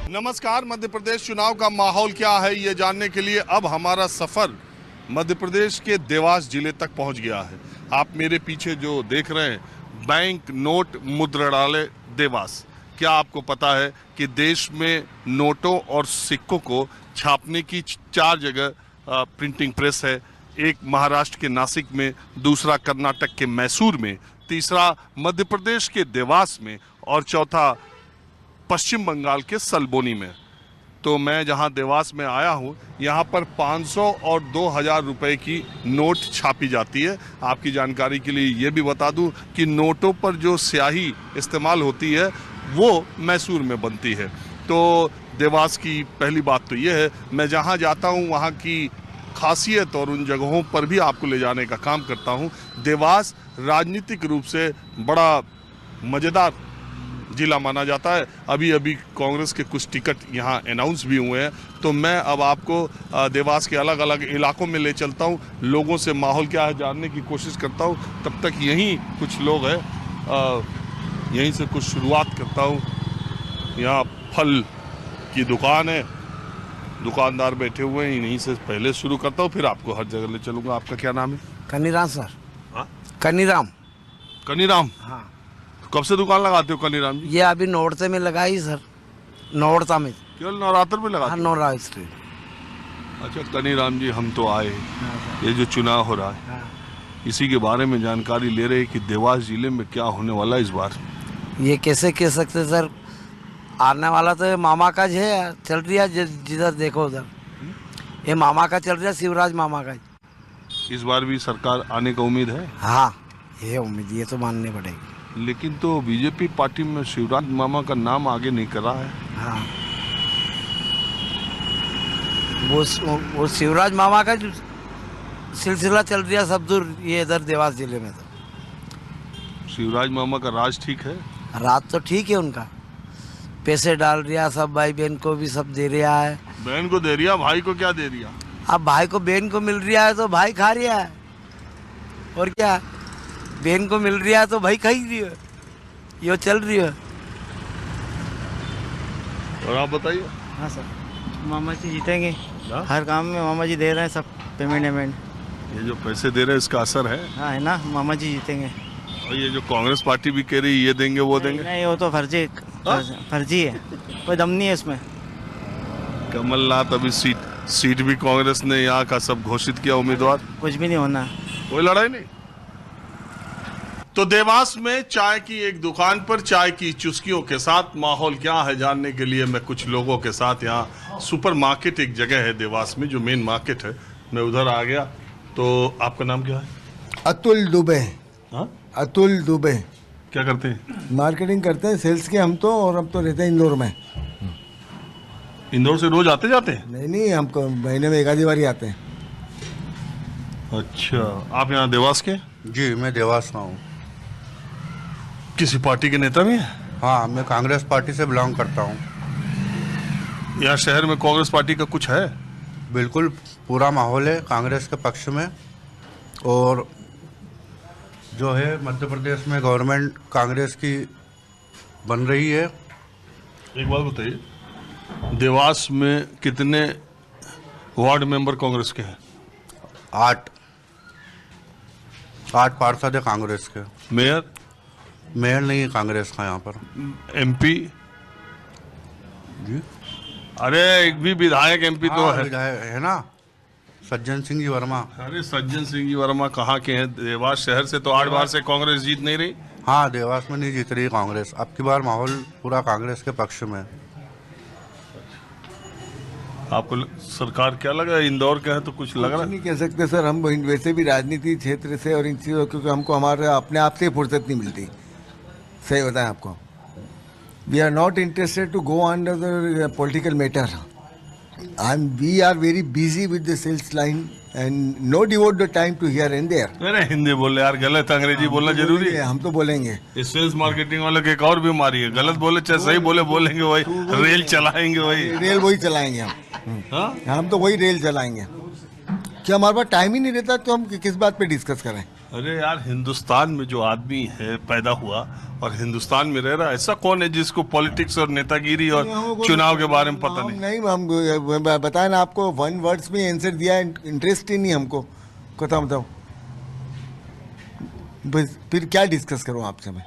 नमस्कार। मध्य प्रदेश चुनाव का माहौल क्या है ये जानने के लिए अब हमारा सफर मध्य प्रदेश के देवास जिले तक पहुंच गया है। आप मेरे पीछे जो देख रहे हैं बैंक नोट मुद्रणालय देवास। क्या आपको पता है कि देश में नोटों और सिक्कों को छापने की 4 जगह प्रिंटिंग प्रेस है। एक महाराष्ट्र के नासिक में, दूसरा कर्नाटक के मैसूर में, तीसरा मध्य प्रदेश के देवास में और चौथा पश्चिम बंगाल के सलबोनी में। तो मैं जहां देवास में आया हूं, यहां पर 500 और 2000 रुपए की नोट छापी जाती है। आपकी जानकारी के लिए ये भी बता दूं कि नोटों पर जो स्याही इस्तेमाल होती है वो मैसूर में बनती है। तो देवास की पहली बात तो ये है, मैं जहां जाता हूं वहां की खासियत और उन जगहों पर भी आपको ले जाने का काम करता हूं। देवास राजनीतिक रूप से बड़ा मज़ेदार जिला माना जाता है। अभी अभी कांग्रेस के कुछ टिकट यहाँ अनाउंस भी हुए हैं। तो मैं अब आपको देवास के अलग अलग इलाकों में ले चलता हूँ, लोगों से माहौल क्या है जानने की कोशिश करता हूँ। तब तक यहीं कुछ लोग हैं, यहीं से कुछ शुरुआत करता हूँ। यहाँ फल की दुकान है, दुकानदार बैठे हुए हैं, यहीं से पहले शुरू करता हूँ, फिर आपको हर जगह ले चलूँगा। आपका क्या नाम है? कनीराम सर। हाँ, कनीराम। हाँ। कब से दुकान लगाते हो कनीराम जी? ये अभी नौरते में लगाई सर, नौरता में। केवल नवरात्र में लगाते? हाँ, नवरात्र। अच्छा कनीराम जी, हम तो आए, ये जो चुनाव हो रहा है इसी के बारे में जानकारी ले रहे हैं कि देवास जिले में क्या होने वाला है इस बार। ये कैसे कह सकते सर, आने वाला तो मामा का है, चल रही है जिधर देखो उधर। ये मामा का चल रहा है, शिवराज मामा का। इस बार भी सरकार आने का उम्मीद है? हाँ, ये उम्मीद, ये तो माननी पड़ेगी। लेकिन तो बीजेपी पार्टी में शिवराज मामा का नाम आगे नहीं कर रहा है। हाँ, वो शिवराज मामा का जो सिलसिला चल रहा है सब दूर, ये इधर देवास जिले में। तो शिवराज मामा का राज ठीक है? रात तो ठीक है उनका, पैसे डाल रिया सब, भाई बहन को भी सब दे रहा है। बहन को दे रिया, भाई को क्या दे रिया? अब भाई को बहन को मिल रहा है तो भाई खा रहा है, और क्या, बहन को मिल रहा है तो भाई खा ही रही है, ये चल रही है। और आप बताइए। हाँ सर, मामा जी जीतेंगे। हाँ? हर काम में मामा जी दे रहे हैं, सब पेमेंट। ये जो पैसे दे रहे हैं इसका असर है? हाँ है ना, मामा जी जीतेंगे। और ये जो कांग्रेस पार्टी भी कह रही है ये देंगे वो देंगे, नहीं, वो तो फर्जी है, कोई दम नहीं है इसमें। कमलनाथ अभी सीट भी कांग्रेस ने यहाँ का सब घोषित किया उम्मीदवार। कुछ भी नहीं होना, कोई लड़ाई नहीं। तो देवास में चाय की एक दुकान पर चाय की चुस्कियों के साथ माहौल क्या है जानने के लिए मैं कुछ लोगों के साथ, यहाँ सुपर मार्केट एक जगह है देवास में जो मेन मार्केट है, मैं उधर आ गया। तो आपका नाम क्या है? अतुल दुबे। हाँ? अतुल दुबे। क्या करते हैं? मार्केटिंग करते हैं, सेल्स के हम तो, और अब तो रहते हैं इंदौर में। इंदौर से रोज आते जाते हैं? नहीं, हमको महीने में एक आधी बार ही आते हैं। अच्छा, आप यहाँ देवास के? जी, मैं देवास में हूँ। किसी पार्टी के नेता भी हैं? हाँ, मैं कांग्रेस पार्टी से बिलोंग करता हूँ। यहाँ शहर में कांग्रेस पार्टी का कुछ है? बिल्कुल पूरा माहौल है कांग्रेस के पक्ष में, और जो है मध्य प्रदेश में गवर्नमेंट कांग्रेस की बन रही है। एक बात बताइए, देवास में कितने वार्ड मेंबर कांग्रेस के हैं? 8 पार्षद है कांग्रेस के। मेयर नहीं है कांग्रेस का यहाँ पर। एमपी? जी, अरे एक भी विधायक एमपी तो है। विधायक है ना, सज्जन सिंह जी वर्मा। अरे सज्जन सिंह जी वर्मा कहाँ के हैं? देवास शहर से तो 8 बार से कांग्रेस जीत नहीं रही। हाँ, देवास में नहीं जीत रही कांग्रेस, अब की बार माहौल पूरा कांग्रेस के पक्ष में। आपको सरकार क्या लगा, इंदौर का है तो कुछ लग रहा है? नहीं कह सकते सर, हम वैसे भी राजनीति क्षेत्र से और इन चीज़ों, क्योंकि हमको हमारे अपने आप से फुर्सत नहीं मिलती। सही बताएं आपको, we are not interested to go under the political matter. We are very busy with the sales line and no devote the time to here and there. अरे हिंदी बोले यार, गलत अंग्रेजी बोलना जरूरी है? हम तो बोलेंगे। इस सेल्स मार्केटिंग वाले की एक और बीमारी है, गलत बोले चाहे सही बोले, बोलेंगे वही, रेल चलाएंगे वही। रेल वही चलाएंगे हम तो वही रेल चलाएंगे। क्या हमारे पास टाइम ही नहीं रहता तो हम किस बात पे डिस्कस करें? अरे यार, हिंदुस्तान में जो आदमी है पैदा हुआ और हिंदुस्तान में रह रहा, ऐसा कौन है जिसको पॉलिटिक्स और नेतागिरी और चुनाव के बारे में पता नहीं? नहीं, हम बताए ना आपको, वन वर्ड्स में आंसर दिया है, इंटरेस्ट ही नहीं हमको। खत्म, बताओ बस, फिर क्या डिस्कस करूं आपसे मैं?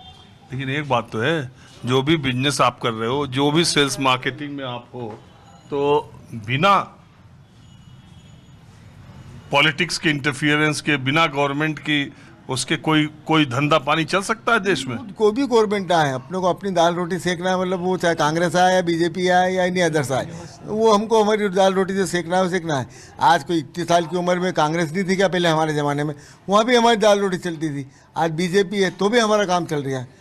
लेकिन एक बात तो है, जो भी बिजनेस आप कर रहे हो, जो भी सेल्स मार्केटिंग में आप हो, तो बिना पॉलिटिक्स के इंटरफियरेंस के, बिना गवर्नमेंट की उसके कोई धंधा पानी चल सकता है देश में? कोई भी गवर्नमेंट आए, अपने को अपनी दाल रोटी सेकना है, मतलब वो चाहे कांग्रेस आए या बीजेपी आए या एनी अदर्स आए, वो हमको हमारी दाल रोटी जो सेकना है वो सेकना है। आज कोई 21 साल की उम्र में कांग्रेस नहीं थी क्या पहले हमारे ज़माने में? वहाँ भी हमारी दाल रोटी चलती थी। आज बीजेपी है तो भी हमारा काम चल रहा है।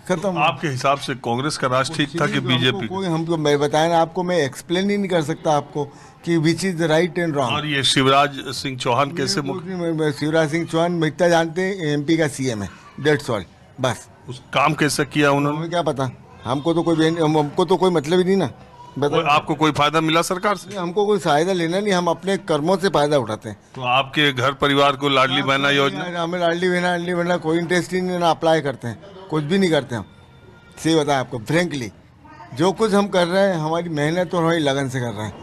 खत्म। आपके हिसाब से कांग्रेस का राज ठीक था कि बीजेपी? कोई हमको, मैं बताया ना आपको, मैं एक्सप्लेन ही नहीं कर सकता आपको कि which is right and wrong. और ये शिवराज सिंह चौहान कैसे शिवराज सिंह चौहान इतना जानते हैं, एमपी का सीएम है, डेट्स ऑल, बस। उस काम कैसे किया उन्होंने? हमें क्या पता, हमको तो कोई मतलब ही नहीं ना। आपको कोई फायदा मिला सरकार से? हमको कोई फायदा लेना नहीं, हम अपने कर्मों से फायदा उठाते हैं। तो आपके घर परिवार को लाडली बहना योजना? हमें लाडली बहना कोई इंटरेस्ट ही नहीं, ना अप्लाई करते हैं, कुछ भी नहीं करते हम। सही बताएं आपको फ्रेंकली, जो कुछ हम कर रहे हैं हमारी मेहनत और हमारी लगन से कर रहे हैं।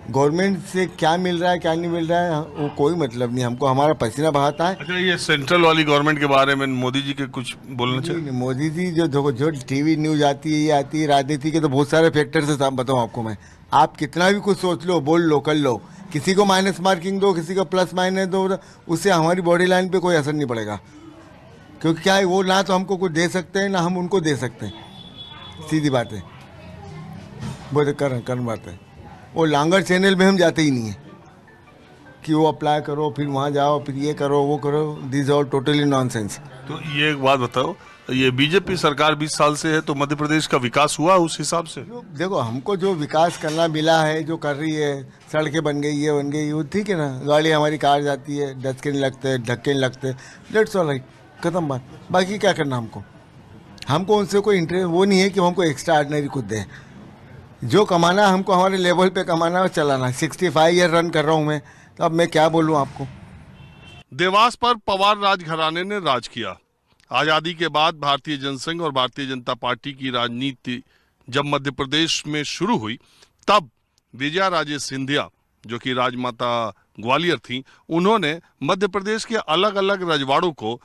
गवर्नमेंट से क्या मिल रहा है क्या नहीं मिल रहा है वो कोई मतलब नहीं, हमको हमारा पसीना बहाता है। अच्छा, ये सेंट्रल वाली गवर्नमेंट के बारे में मोदी जी के कुछ बोलना चाहिए? मोदी जी जो टीवी न्यूज आती है, ये आती है, राजनीति के तो बहुत सारे फैक्टर से बताऊँ आपको मैं। आप कितना भी कुछ सोच लो, बोल लो, कर लो, किसी को माइनस मार्किंग दो, किसी को प्लस माइनस दो, उससे हमारी बॉडी लाइन पे कोई असर नहीं पड़ेगा। क्योंकि क्या है, वो ना तो हमको कुछ दे सकते हैं ना हम उनको दे सकते हैं। सीधी बात है, बहुत कर बात है। वो लांगर चैनल में हम जाते ही नहीं है कि वो अप्लाई करो, फिर वहाँ जाओ, फिर ये करो, वो करो। This all totally nonsense. तो ये एक बात बताओ, ये बीजेपी सरकार 20 साल से है, तो मध्य प्रदेश का विकास हुआ उस हिसाब से? देखो, हमको जो विकास करना मिला है, जो कर रही है, सड़कें बन गई, ये बन गई, वो ठीक है ना। गाड़ी हमारी कार जाती है, डस्के नहीं लगते, धक्के नहीं लगते, लेट्स ऑल राइट, खत्म बात। बाकी क्या करना हमको उनसे कोई इंटरेस्ट वो नहीं है कि हमको एक्स्ट्रा ऑर्डिनरी कुछ दें। जो कमाना हमको हमारे लेवल पे कमाना और चलाना। 65 ईयर रन कर रहा हूँ मैं, तो अब मैं क्या बोलूँ आपको। देवास पर पवार राजघराने ने राज किया। आजादी के बाद भारतीय जनसंघ और भारतीय जनता पार्टी की राजनीति जब मध्य प्रदेश में शुरू हुई, तब विजया राजे सिंधिया, जो कि राजमाता ग्वालियर थी, उन्होंने मध्य प्रदेश के अलग अलग रजवाड़ों को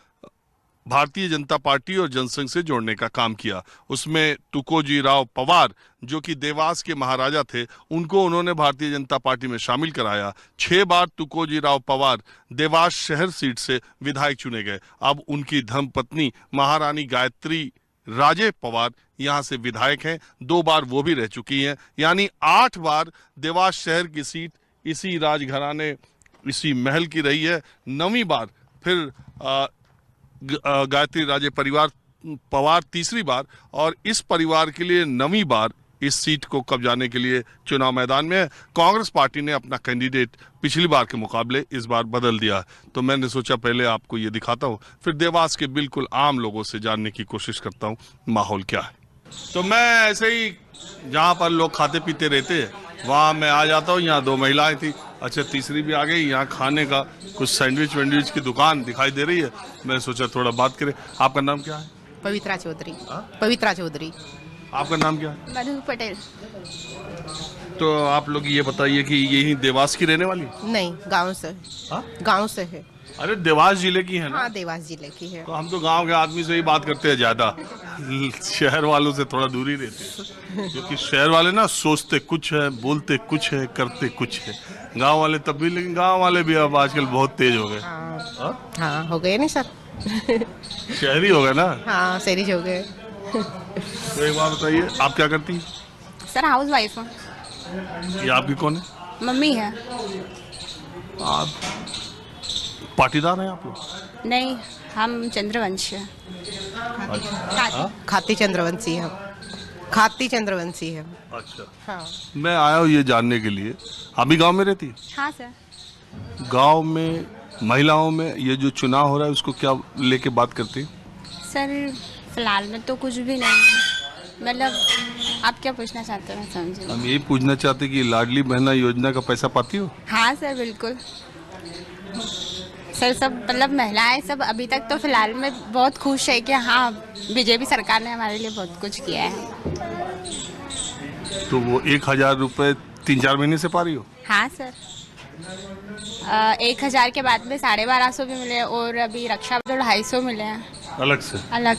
भारतीय जनता पार्टी और जनसंघ से जोड़ने का काम किया। उसमें तुकोजी राव पवार, जो कि देवास के महाराजा थे, उनको उन्होंने भारतीय जनता पार्टी में शामिल कराया। 6 बार तुकोजी राव पवार देवास शहर सीट से विधायक चुने गए। अब उनकी धर्मपत्नी महारानी गायत्री राजे पवार यहां से विधायक हैं, 2 बार वो भी रह चुकी हैं। यानी 8 बार देवास शहर की सीट इसी राजघराने, इसी महल की रही है। 9वीं बार फिर गायत्री राजे पवार तीसरी बार, और इस परिवार के लिए 9वीं बार इस सीट को कब्जाने के लिए चुनाव मैदान में है। कांग्रेस पार्टी ने अपना कैंडिडेट पिछली बार के मुकाबले इस बार बदल दिया, तो मैंने सोचा पहले आपको ये दिखाता हूँ, फिर देवास के बिल्कुल आम लोगों से जानने की कोशिश करता हूँ माहौल क्या है। तो मैं ऐसे ही जहाँ पर लोग खाते पीते रहते हैं वहाँ मैं आ जाता हूँ। यहाँ 2 महिलाएं थी, अच्छा तीसरी भी आ गई। यहाँ खाने का कुछ सैंडविच वैंडविच की दुकान दिखाई दे रही है, मैं सोचा थोड़ा बात करें। आपका नाम क्या है? पवित्रा चौधरी। पवित्रा चौधरी। आपका नाम क्या है? मधु पटेल। तो आप लोग ये बताइए कि यही देवास की रहने वाली? नहीं, गांव से। गांव से है। अरे देवास जिले की है ना? हाँ, देवास जिले की है। तो हम तो गांव के आदमी से ही बात करते हैं ज्यादा, शहर वालों से थोड़ा दूरी रहते हैं, क्योंकि शहर वाले ना सोचते कुछ है, बोलते कुछ है, करते कुछ है। गांव वाले तब भी, लेकिन गांव वाले भी अब आजकल बहुत तेज हो गए। हाँ, हो गए नहीं सर। शहरी हो गए ना? हाँ, शहरी हो गए। तो एक बात बताइए, आप क्या करती हैं? सर हाउस वाइफ हूँ। ये आपकी कौन है? मम्मी है। आप पाटीदार हैं आप लोग? नहीं, हम चंद्रवंशी हैं। खाती चंद्रवंशी है। खाती चंद्रवंशी है। अच्छा, हाँ। मैं आया हूँ ये जानने के लिए, अभी गांव में रहती है? हाँ सर। गांव में महिलाओं में ये जो चुनाव हो रहा है उसको क्या लेके बात करती है? सर फिलहाल में तो कुछ भी नहीं, मतलब आप क्या पूछना चाहते हैं समझे? हम यही पूछना चाहते कि लाडली बहना योजना का पैसा पाती हो? हाँ सर, बिल्कुल। सर सब मतलब महिलाएं सब अभी तक तो फिलहाल में बहुत खुश है कि हाँ बीजेपी सरकार ने हमारे लिए बहुत कुछ किया है। तो वो 1,000 रुपये 3-4 महीने से पा रही हो? हाँ सर, 1,000 के बाद में 1250 भी मिले और अभी रक्षा तो 250 मिले हैं अलग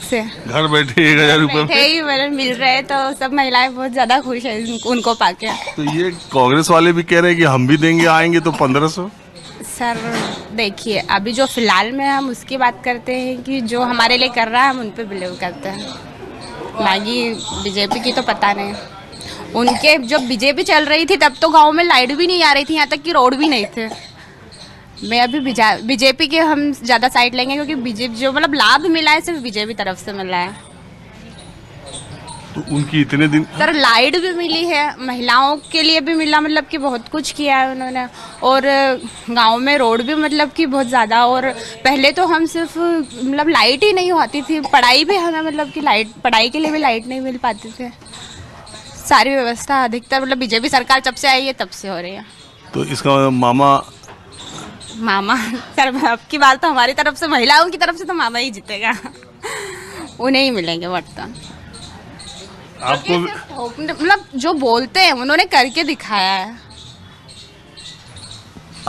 से घर बैठे 1,000 रुपये बैठे ही मिल रहे हैं, तो सब महिलाएं बहुत ज़्यादा खुश है उनको पाके। तो ये कांग्रेस वाले भी कह रहे हैं कि हम भी देंगे, आएंगे तो 1500। सर देखिए, अभी जो फिलहाल में हम उसकी बात करते हैं कि जो हमारे लिए कर रहा है हम उन पे बिलीव करते हैं, बाकी बीजेपी की तो पता नहीं। उनके जब बीजेपी चल रही थी तब तो गांव में लाइट भी नहीं आ रही थी, यहाँ तक कि रोड भी नहीं थे। मैं अभी बीजेपी के हम ज़्यादा साइड लेंगे क्योंकि बीजेपी जो मतलब लाभ मिला है सिर्फ बीजेपी तरफ से मिला है। तो उनकी इतने दिन सर लाइट भी मिली है, महिलाओं के लिए भी मिला, मतलब कि बहुत कुछ किया है उन्होंने। और गांव में रोड भी मतलब कि बहुत ज़्यादा, और पहले तो हम सिर्फ मतलब लाइट ही नहीं होती थी, पढ़ाई भी हमें मतलब कि पढ़ाई के लिए भी लाइट नहीं मिल पाती थी। सारी व्यवस्था अधिकतर मतलब बीजेपी सरकार जब से आई है तब से हो रही है। तो इसका मामा सर अब की बात तो हमारी तरफ से, महिलाओं की तरफ से तो मामा ही जीतेगा, उन्हें ही मिलेंगे वोट। तो आपको मतलब जो बोलते हैं उन्होंने करके दिखाया है।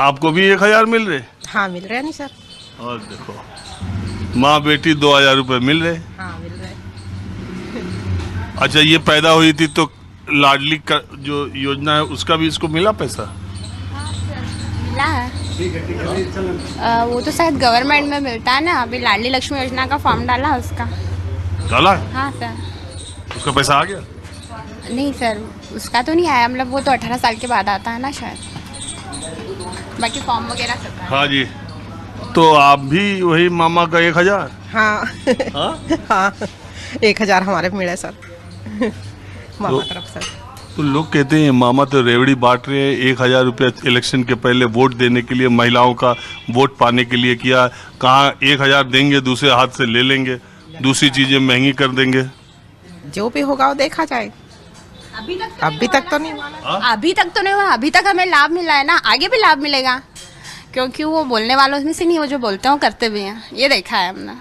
आपको भी 1,000 मिल रहे? हाँ मिल रहे हैं नहीं सर। और देखो माँ बेटी 2,000 रुपये मिल रहे। हाँ मिल रहे हैं। अच्छा, ये पैदा हुई थी तो लाडली का जो योजना है उसका भी इसको मिला पैसा? मिला है, वो तो शायद गवर्नमेंट में मिलता है ना। अभी लाडली लक्ष्मी योजना का फॉर्म डाला है उसका। डाला? हाँ सर। उसका पैसा आ गया? नहीं सर उसका तो नहीं आया, मतलब वो तो 18 साल के बाद आता है ना शायद, बाकी फॉर्म वगैरह सब। हाँ जी। तो आप भी वही मामा का 1,000? हाँ हाँ 1,000 हमारे भी मिले सर मामा तरफ से। तो लोग कहते हैं मामा तो रेवड़ी बांट रहे हैं, 1,000 रुपया इलेक्शन के पहले वोट देने के लिए, महिलाओं का वोट पाने के लिए किया। कहाँ 1,000 देंगे दूसरे हाथ से ले लेंगे, दूसरी चीजें महंगी कर देंगे। जो भी होगा वो देखा जाए। अभी तक तो नहीं हुआ। अभी तक तो नहीं हुआ, अभी तक हमें लाभ मिला है ना, आगे भी लाभ मिलेगा, क्योंकि वो बोलने वालों में से नहीं, वो जो बोलते हैं वो करते भी हैं, ये देखा है हमने।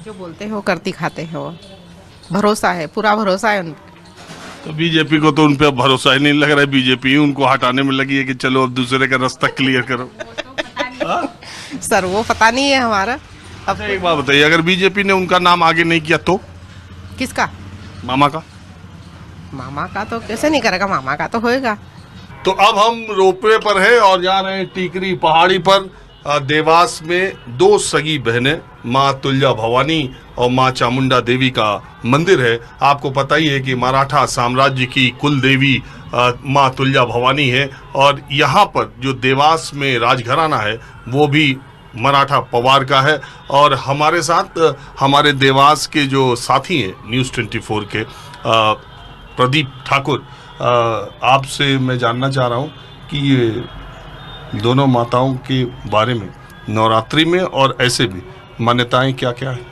जो बोलते हैं वो करती खाते हैं, वो भरोसा है, पूरा भरोसा है उन पे। तो बीजेपी को तो उन पे भरोसा ही नहीं लग रहा है, बीजेपी ही उनको हटाने में लगी है कि चलो अब दूसरे का रास्ता क्लियर करो। सर वो पता नहीं है हमारा। अब अच्छा एक बात बताइए, अगर बीजेपी ने उनका नाम आगे नहीं किया तो? किसका? मामा का। मामा का तो कैसे नहीं करेगा, मामा का तो होएगा। तो अब हम रोपवे पर हैं और जा रहे हैं टीकरी पहाड़ी पर। देवास में 2 सगी बहनें, माँ तुल्जा भवानी और माँ चामुंडा देवी का मंदिर है। आपको पता ही है कि मराठा साम्राज्य की कुल देवी माँ तुल्जा भवानी है, और यहाँ पर जो देवास में राजघराना है वो भी मराठा पवार का है। और हमारे साथ हमारे देवास के जो साथी हैं न्यूज़ 24 के प्रदीप ठाकुर, आपसे मैं जानना चाह रहा हूँ कि ये दोनों माताओं के बारे में नवरात्रि में और ऐसे भी मान्यताएं क्या क्या है?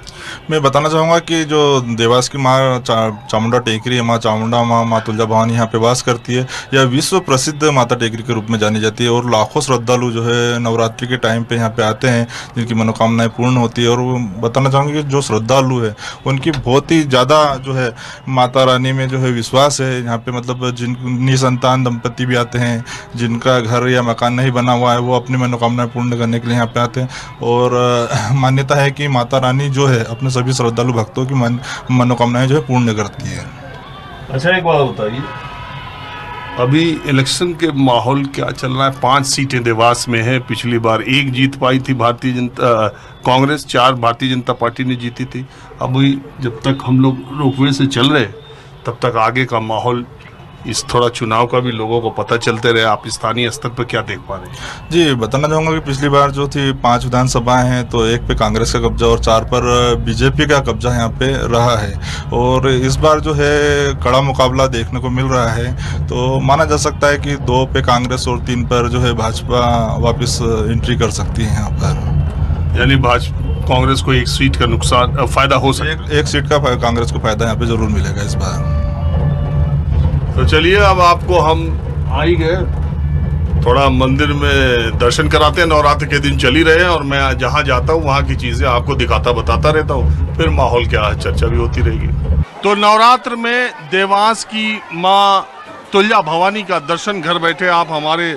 मैं बताना चाहूँगा कि जो देवास की माँ चामुंडा टेकरी है, माँ चामुंडा माँ तुल्जा भवानी यहाँ पे वास करती है। यह विश्व प्रसिद्ध माता टेकरी के रूप में जानी जाती है, और लाखों श्रद्धालु जो है नवरात्रि के टाइम पे यहाँ पे आते हैं, जिनकी मनोकामनाएं पूर्ण होती है। और बताना चाहूँगा कि जो श्रद्धालु है उनकी बहुत ही ज़्यादा जो है माता रानी में जो है विश्वास है। यहाँ पे मतलब जिन निसंतान दंपति भी आते हैं, जिनका घर या मकान नहीं बना हुआ है, वो अपनी मनोकामनाएं पूर्ण करने के लिए यहाँ पे आते हैं। और मान्यता है कि माता रानी जो है अपने सभी श्रद्धालु भक्तों की मनोकामनाएं जो है पूर्ण करती है। अच्छा एक बात बताइए, अभी इलेक्शन के माहौल क्या चल रहा है? 5 सीटें देवास में है, पिछली बार 1 जीत पाई थी भारतीय जनता कांग्रेस, 4 भारतीय जनता पार्टी ने जीती थी। अभी जब तक हम लोग रोपवे से चल रहे तब तक आगे का माहौल, इस थोड़ा चुनाव का भी लोगों को पता चलते रहे, आप स्थानीय स्तर पर क्या देख पा रहे हैं? जी बताना चाहूँगा कि पिछली बार जो थी 5 विधानसभाएं हैं, तो 1 पे कांग्रेस का कब्जा और 4 पर बीजेपी का कब्जा यहाँ पे रहा है। और इस बार जो है कड़ा मुकाबला देखने को मिल रहा है। तो माना जा सकता है कि 2 पे कांग्रेस और 3 पर जो है भाजपा वापस एंट्री कर सकती है यहाँ पर। यानी कांग्रेस को 1 सीट का नुकसान फायदा हो सकता है। 1 सीट का कांग्रेस को फायदा यहाँ पे जरूर मिलेगा इस बार। तो चलिए अब आपको हम आ ही गए, थोड़ा मंदिर में दर्शन कराते हैं, नवरात्र के दिन चल ही रहे हैं और मैं जहाँ जाता हूँ वहाँ की चीज़ें आपको दिखाता बताता रहता हूँ, फिर माहौल क्या है चर्चा भी होती रहेगी। तो नवरात्र में देवास की माँ तुल्या भवानी का दर्शन घर बैठे आप हमारे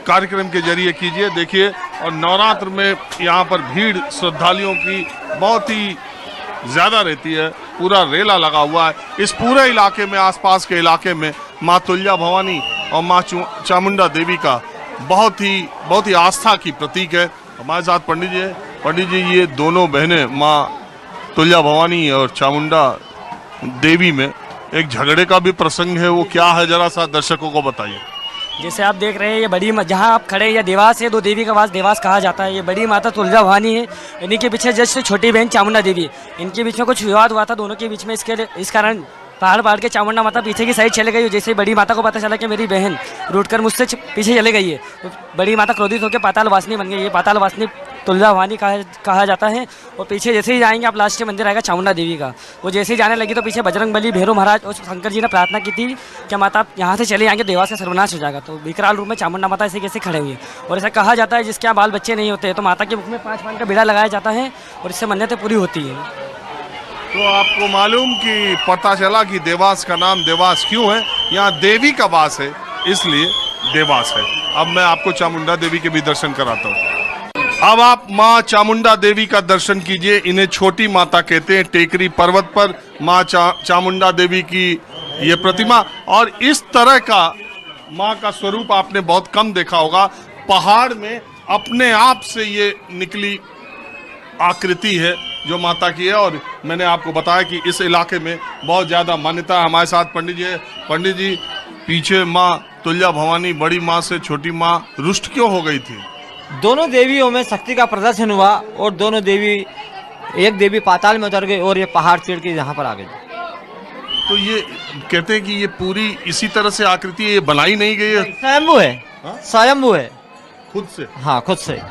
कार्यक्रम के जरिए कीजिए, देखिए। और नवरात्र में यहाँ पर भीड़ श्रद्धालुओं की बहुत ही ज़्यादा रहती है, पूरा रेला लगा हुआ है इस पूरे इलाके में, आसपास के इलाके में माँ तुल्या भवानी और माँ चामुंडा देवी का बहुत ही आस्था की प्रतीक है। हमारे साथ पंडित जी है। पंडित जी, ये दोनों बहनें माँ तुल्या भवानी और चामुंडा देवी में एक झगड़े का भी प्रसंग है, वो क्या है जरा सा दर्शकों को बताइए। जैसे आप देख रहे हैं ये बड़ी जहाँ आप खड़े हैं ये देवास है, दो देवी का वास देवास कहा जाता है। ये बड़ी माता तुल्या भवानी है, इन्हीं के पीछे जस्ट छोटी बहन चामुंडा देवी, इनके बीच में कुछ विवाद हुआ था दोनों के बीच में। इस कारण पहाड़ के चामुंडा माता पीछे की साइड चले गई। जैसे बड़ी माता को पता चला कि मेरी बहन रूठकर मुझसे पीछे चले गई है, तो बड़ी माता क्रोधित होकर पाताल वासनी बन गई। ये पाताल वासनी तुल्या भवानी कहा जाता है। और पीछे जैसे ही जाएंगे आप लास्ट मंदिर आएगा चामुंडा देवी का, वो जैसे ही जाने लगी तो पीछे बजरंग बली, भैरव महाराज और शंकर जी ने प्रार्थना की थी कि माता आप यहाँ से चले जाएंगे देवास का सर्वनाश हो जाएगा। तो विकराल रूप में चामुंडा माता ऐसे कैसे खड़े हुए। और ऐसा कहा जाता है जिसके यहाँ बाल बच्चे नहीं होते तो माता के मुख में 5 पान का बीड़ा लगाया जाता है और इससे मन्नतें पूरी होती है। तो आपको मालूम कि पता चला कि देवास का नाम देवास क्यों है, यहाँ देवी का वास है इसलिए देवास है। अब मैं आपको चामुंडा देवी के भी दर्शन कराता हूँ। अब आप माँ चामुंडा देवी का दर्शन कीजिए। इन्हें छोटी माता कहते हैं। टेकरी पर्वत पर माँ चामुंडा देवी की ये प्रतिमा, और इस तरह का माँ का स्वरूप आपने बहुत कम देखा होगा। पहाड़ में अपने आप से ये निकली आकृति है जो माता की है, और मैंने आपको बताया कि इस इलाके में बहुत ज़्यादा मान्यता है। हमारे साथ पंडित जी है। पंडित जी, पीछे माँ तुल्या भवानी बड़ी माँ से छोटी माँ रुष्ट क्यों हो गई थी? दोनों देवियों में शक्ति का प्रदर्शन हुआ और दोनों देवी, एक देवी पाताल में उतर गई और ये पहाड़ चढ़ के यहाँ पर आ गई। तो ये कहते हैं कि ये पूरी इसी तरह से आकृति ये बनाई नहीं गई है, स्वयंभू है। स्वयंभू है खुद से। हाँ, खुद से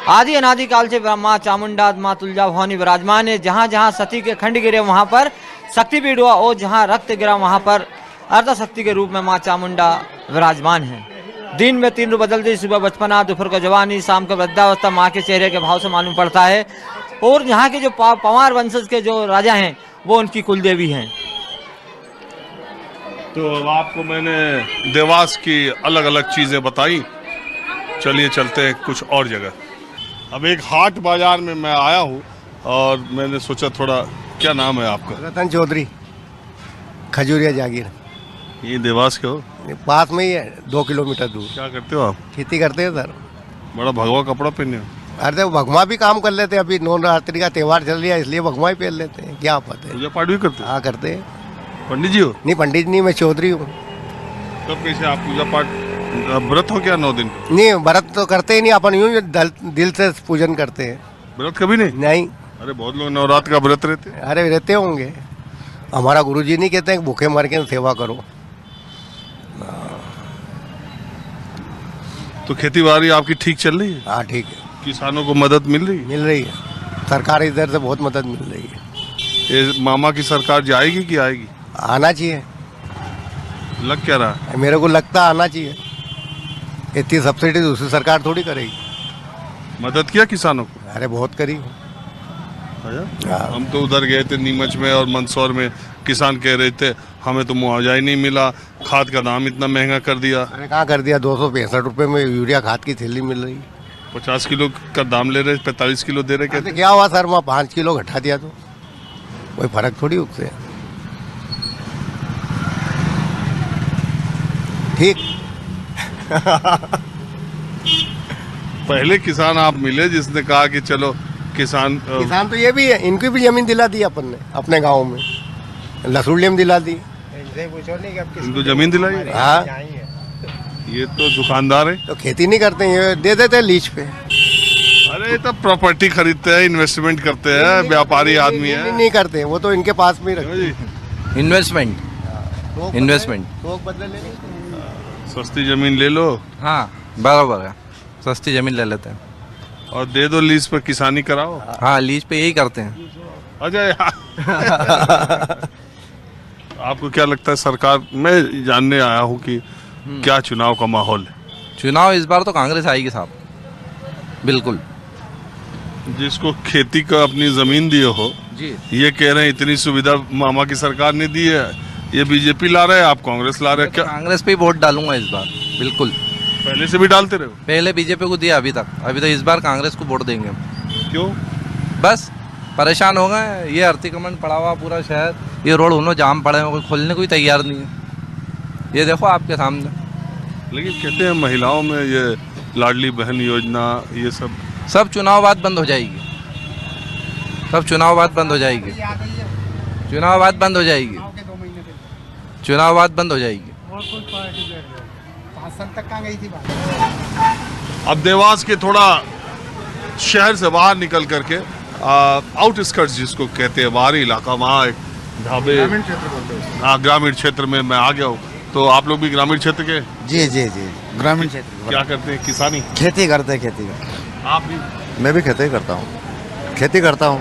आदि अनादि काल से माँ चामुंडा, माँ तुल्या भवानी विराजमान है। जहाँ जहाँ सती के खंड गिरे वहाँ पर शक्तिपीठ हुआ और जहाँ रक्त गिरा वहाँ पर अर्ध शक्ति के रूप में माँ चामुंडा विराजमान है। दिन में 3 रूप बदलती, सुबह बचपना, दोपहर को जवानी, शाम को वृद्धावस्था माँ के चेहरे के भाव से मालूम पड़ता है। और यहाँ के जो पवार वंशज के जो राजा हैं वो उनकी कुल देवी हैं। तो अब आपको मैंने देवास की अलग अलग चीज़ें बताई, चलिए चलते हैं कुछ और जगह। अब एक हाट बाजार में मैं आया हूँ और मैंने सोचा थोड़ा, क्या नाम है आपका? रतन चौधरी, खजूरिया जागीर। ये देवास के हो? पास में ही है, 2 किलोमीटर दूर। क्या करते हो आप? खेती करते हैं सर। बड़ा भगवा कपड़ा पहने हो। अरे भगवा भी काम कर लेते हैं, अभी नवरात्रि का त्यौहार चल रहा है इसलिए भगवा ही पहन लेते हैं। क्या पता है, पूजा पाठ भी करते हो? हाँ करते हैं। पंडित जी हो? नहीं पंडित नहीं, मैं चौधरी हूँ। तब कैसे आप पूजा पाठ, व्रत हो क्या 9 दिन? नहीं व्रत तो करते ही नहीं, अपन यूँ दिल से पूजन करते हैं। व्रत कभी नहीं? नहीं। अरे बहुत लोग नवरात्र का व्रत रहते हैं। अरे रहते होंगे, हमारा गुरुजी नहीं कहते हैं भूखे मर के सेवा करो। तो खेती बाड़ी आपकी ठीक चल रही है? हाँ ठीक है। किसानों को मदद मिल रही है? मिल रही है, सरकार इधर से बहुत मदद मिल रही है। ये मामा की सरकार जाएगी कि आएगी? आना चाहिए। लग क्या रहा है? मेरे को लगता आना चाहिए। इतनी सब्सिडी दूसरी सरकार थोड़ी करेगी। मदद किया किसानों को? अरे बहुत करी। हम तो उधर गए थे नीमच में और मंदसौर में, किसान कह रहे थे हमें तो मुआवजा ही नहीं मिला, खाद का दाम इतना महंगा कर दिया। अरे कहाँ कर दिया, 265 रुपये में यूरिया खाद की थैली मिल रही। 50 किलो का दाम ले रहे, 45 किलो दे रहे। कहते क्या हुआ सर, वहाँ 5 किलो घटा दिया तो कोई फर्क थोड़ी उससे। ठीक। पहले किसान आप मिले जिसने कहा कि चलो किसान तो ये भी है, इनकी भी जमीन दिला दी अपन ने अपने गांव में, लसूड़िया में दिला दी। इनको जमीन दिलाई? हाँ। ये तो दुकानदार है, तो खेती नहीं करते, ये दे देते हैं लीज पे। अरे तो प्रॉपर्टी खरीदते हैं, इन्वेस्टमेंट करते हैं, व्यापारी आदमी है। नहीं करते, वो तो इनके पास में ही रखते हैं। इन्वेस्टमेंट इन्वेस्टमेंट तो बदले ले। सस्ती जमीन ले लो। हाँ बराबर है, सस्ती जमीन ले लेते हैं और दे दो लीज पर, किसानी कराओ। हाँ लीज पे यही करते हैं। अजय आपको क्या लगता है सरकार, मैं जानने आया हूँ कि क्या चुनाव का माहौल है? चुनाव इस बार तो कांग्रेस आएगी साहब, बिल्कुल। जिसको खेती का अपनी जमीन दिए हो जी, ये कह रहे हैं इतनी सुविधा मामा की सरकार ने दी है, ये बीजेपी ला रहे हैं, आप कांग्रेस ला रहे हैं, क्या कांग्रेस पे ही वोट डालूंगा इस बार, बिल्कुल। पहले से भी डालते रहे हो? पहले बीजेपी को दिया, अभी तो इस बार कांग्रेस को वोट देंगे। क्यों? बस परेशान हो गए, ये अतिक्रमण पड़ा हुआ पूरा शहर, ये रोड उन्होंने जाम पड़े हैं, कोई खोलने को ही तैयार नहीं है। ये देखो आपके सामने। लेकिन कहते हैं महिलाओं में ये लाडली बहन योजना ये सब चुनाव बाद बंद हो जाएगी, सब चुनाव बाद बंद हो जाएगी, चुनाव बाद बंद हो जाएगी, चुनाव बाद बंद हो जाएगी। अब देवास के थोड़ा शहर से बाहर निकल करके आउटस्कर्ट्स जिसको कहते हैं, बाहरी इलाका, वहाँ एक ढाबे, हाँ ग्रामीण क्षेत्र में मैं आ गया हूँ। तो आप लोग भी ग्रामीण क्षेत्र के? जी जी जी, ग्रामीण क्षेत्र। क्या करते हैं? किसानी? खेती करते हैं, खेती। आप भी? मैं भी खेती करता हूँ, खेती करता हूँ।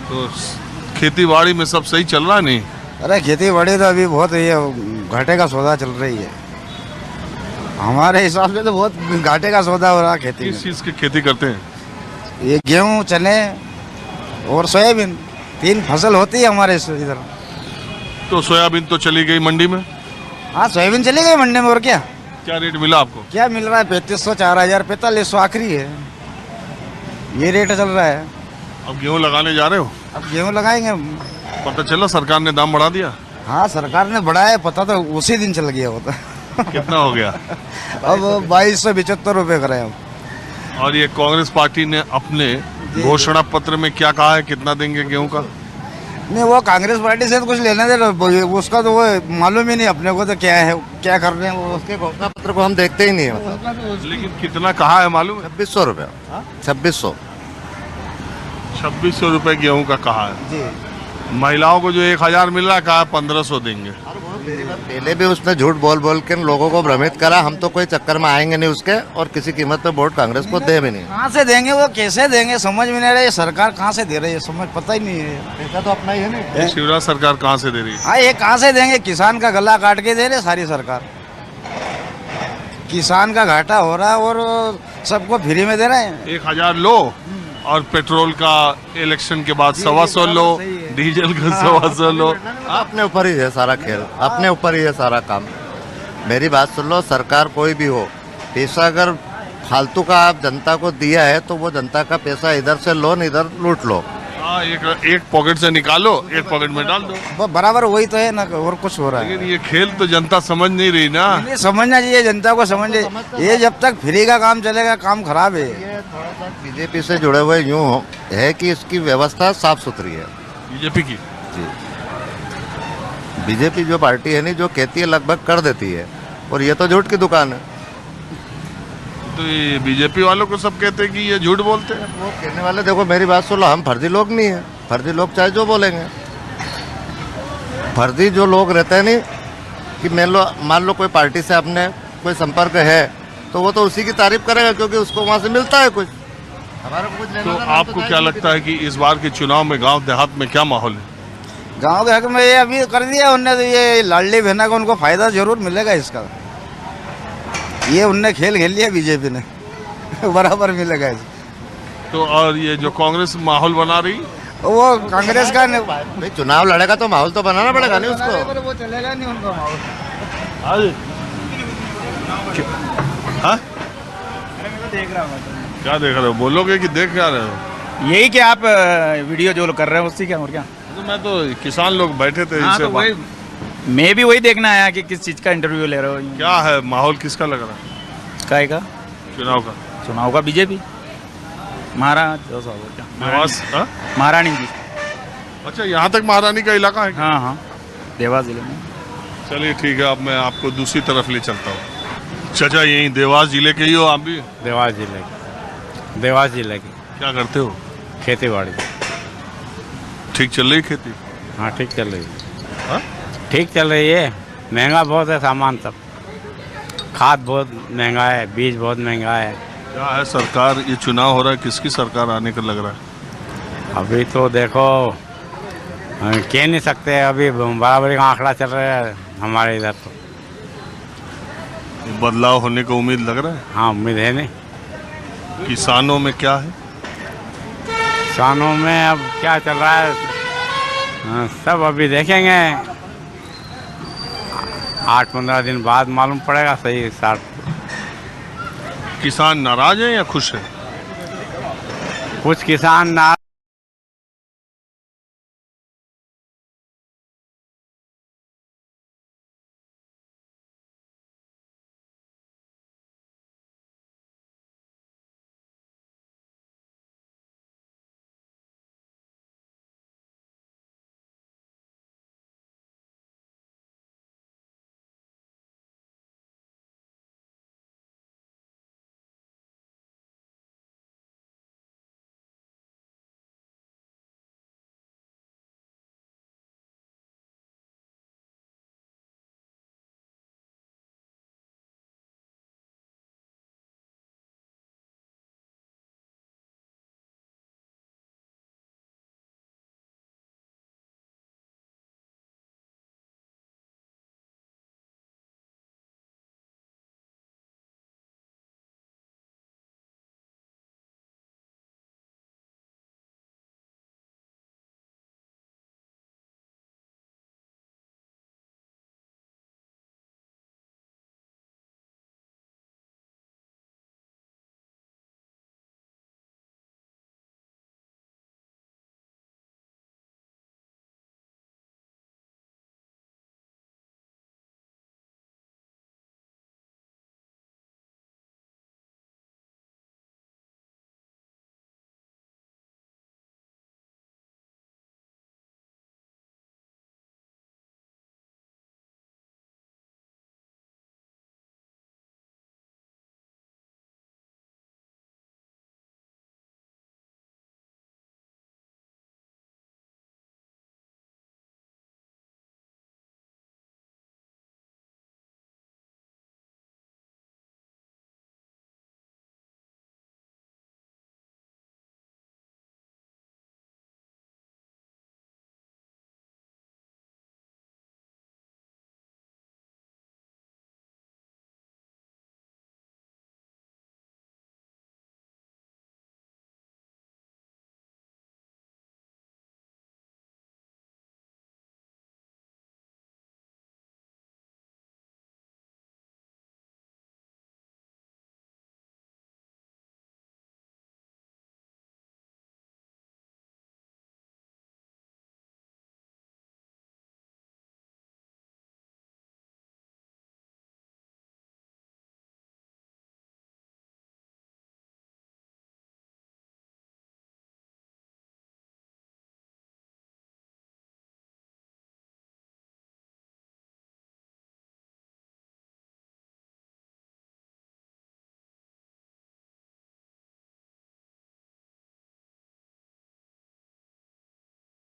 तो खेती बाड़ी में सब सही चल रहा है? नहीं, अरे खेती बाड़ी तो अभी बहुत ये घाटे का सौदा चल रही है, हमारे हिसाब से तो बहुत घाटे का सौदा हो रहा है खेती में। किस चीज़ की खेती करते हैं? ये गेहूँ, चने और सोयाबीन, 3 फसल होती है हमारे इधर। तो सोयाबीन तो चली गई मंडी में? हाँ, सोयाबीन चली गई मंडी में, और क्या क्या रेट मिला आपको? क्या मिल रहा है? 3500, 4000, 4500 आखिरी है, ये रेट चल रहा है। अब गेहूँ लगाने जा रहे हो? अब गेहूँ लगाएंगे। पता चला सरकार ने दाम बढ़ा दिया? हाँ, सरकार ने बढ़ाया, पता तो उसी दिन चल गया होता। कितना हो गया? अब 2275 रुपये कराए हम। और ये कांग्रेस पार्टी ने अपने घोषणा पत्र में क्या कहा है, कितना देंगे गेहूं का? नहीं, वो कांग्रेस पार्टी से तो कुछ लेने दे, उसका तो वो मालूम ही नहीं अपने को, तो क्या है, क्या कर रहे हैं वो, उसके घोषणा पत्र को हम देखते ही नहीं है। लेकिन कितना कहा है मालूम है? 2600 रुपये, 2600 रुपये गेहूं का कहा है जी। महिलाओं को जो 1000 मिल रहा है, कहा 1500 देंगे। पहले भी उसने झूठ बोल बोल के लोगों को भ्रमित करा, हम तो कोई चक्कर में आएंगे नहीं उसके, और किसी कीमत पे वोट कांग्रेस को दे भी नहीं। कहाँ से देंगे वो, कैसे देंगे, समझ में नहीं आ रहा है। सरकार कहाँ से दे रही है, समझ पता ही नहीं है। पैसा तो अपना ही है नहीं। शिवराज सरकार कहाँ से दे रही है? हाँ, ये कहाँ से देंगे? किसान का गला काट के दे रहे सारी सरकार, किसान का घाटा हो रहा है और सबको फ्री में दे रहे हैं। 1000 लो और पेट्रोल का इलेक्शन के बाद 125 लो, डीजल का 125 लो। अपने ऊपर ही है सारा खेल, अपने ऊपर ही है सारा काम। मेरी बात सुन लो, सरकार कोई भी हो, पैसा अगर फालतू का आप जनता को दिया है तो वो जनता का पैसा इधर से लो, इधर लूट लो। हाँ, एक पॉकेट से निकालो, एक पॉकेट में डाल दो, बराबर वही तो है ना, और कुछ हो रहा है। लेकिन ये खेल तो जनता समझ नहीं रही ना। नहीं, समझना चाहिए जनता को, समझे। ये जब तक फ्री का काम चलेगा, काम खराब है। ये थोड़ा सा बीजेपी से जुड़े हुए यूँ है कि इसकी व्यवस्था साफ सुथरी है बीजेपी की। जी, बीजेपी जो पार्टी है नहीं, जो कहती है लगभग कर देती है, और ये तो झूठ की दुकान है। तो ये बीजेपी वालों को सब कहते हैं कि ये झूठ बोलते हैं। वो कहने वाले, देखो मेरी बात सुन लो, हम फर्जी लोग नहीं है, फर्जी लोग चाहे जो बोलेंगे, फर्जी जो लोग रहते हैं नहीं, कि मान लो कोई पार्टी से आपने कोई संपर्क है तो वो तो उसी की तारीफ करेगा क्योंकि उसको वहाँ से मिलता है कुछ, हमारा कुछ लेना तो देना आपको क्या लगता है कि इस बार के चुनाव में गांव देहात में क्या माहौल है? गांव के हक में ये अभी कर दिया उनने, तो ये लाडली बहना का उनको फायदा जरूर मिलेगा इसका। ये उनने खेल खेल लिया बीजेपी ने, बराबर मिलेगा इसको। तो और ये जो कांग्रेस माहौल बना रही, वो कांग्रेस का भाई चुनाव लड़ेगा तो माहौल तो बनाना पड़ेगा नहीं उसको। वो चलेगा नहीं उनका माहौल। हाँ? क्या देख रहे हो? बोलोगे कि देख क्या रहे हो? यही कि आप वीडियो जो कर रहे हो उससे क्या, और क्या? तो मैं तो किसान लोग बैठे थे, हाँ, तो वही मैं भी वही देखना आया कि किस चीज़ का इंटरव्यू ले रहे हो। क्या है माहौल, किसका लग रहा है? काय का चुनाव का? चुनाव का बीजेपी, महाराज देवास, हाँ? महारानी जी। अच्छा, यहाँ तक महारानी का इलाका है? हाँ हाँ, देवास जिले में। चलिए ठीक है, अब मैं आपको दूसरी तरफ ले चलता हूँ। चाचा यही देवास जिले के ही हो आप भी? देवास जिले के, देवास जिले के। क्या करते हो? खेती बाड़ी। ठीक चल रही खेती? हाँ ठीक चल रही है। हाँ? ठीक चल रही है, महंगा बहुत है सामान सब, खाद बहुत महंगा है, बीज बहुत महंगा है। क्या है सरकार, ये चुनाव हो रहा है, किसकी सरकार आने का लग रहा है? अभी तो देखो कह नहीं सकते, अभी बराबरी का आंकड़ा चल रहा है हमारे इधर तो। बदलाव होने का उम्मीद लग रहा है? हाँ, उम्मीद है नहीं। किसानों में क्या है? किसानों में अब क्या चल रहा है, हाँ, सब अभी देखेंगे, 8-15 दिन बाद मालूम पड़ेगा सही साथ। किसान नाराज हैं या खुश हैं? कुछ किसान नाराज